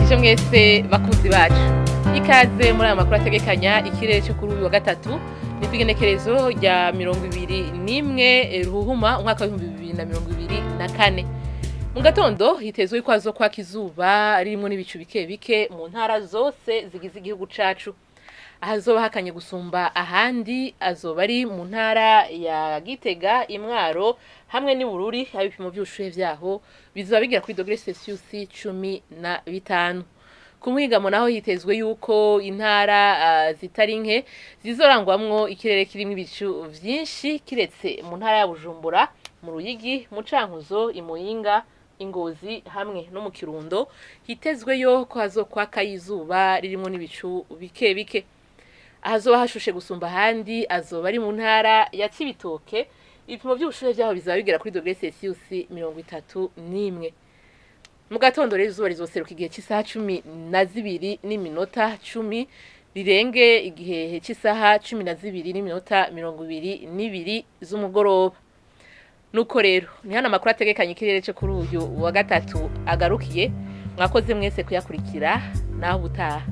ndabaramukije mwese bakunzi bacu. Ikaze muri aya makuru ategekanya ikirere cyo kuri uyu wa gatatu n'igenekerezo rya 21 Ruhuhuma umwaka wa 2024. Mu gatondo hitezwe ko hazokwaka izuba ririmo n'ibicu bike bike mu ntara zose zigize igihugu cacu. Ahazoba hakanye gusumba ahandi azoba ari mu ntara ya Gitega, Imwaro hamwe n'Ibururi, abipimo by'ubushuhe vyaho bizoba bigera kuri degrees Celsius 15. Ku muhingamo naho hitezwe yuko intara zitari nke zizorangwamwo ikirere kirimo ibicu vyinshi kiretse mu ntara ya Bujumbura, mu Ruyigi, mu Cankuzo, Imuyinga, Ingozi hamwe no mu Kirundo hitezweyo ko hazokwaka izuba ririmo n'ibicu bike bike. Ahazoba hashushe gusumba ahandi azoba ari mu ntara ya Cibitoke, ibipimo by'ubushuhe vyaho bizaba bigera kuri degrees Celsius 31. Mu gatondo rero izuba rizoseruka igihe cy'isaha 12:10 rirenge igihe cy'isaha 12:22 z'umugoroba. Nuko rero ni hano amakuru ategekanye ikirere cyo kuri uyu wa gatatu agarukiye. Mwakoze mwese kuyakurikira naho ubutaha.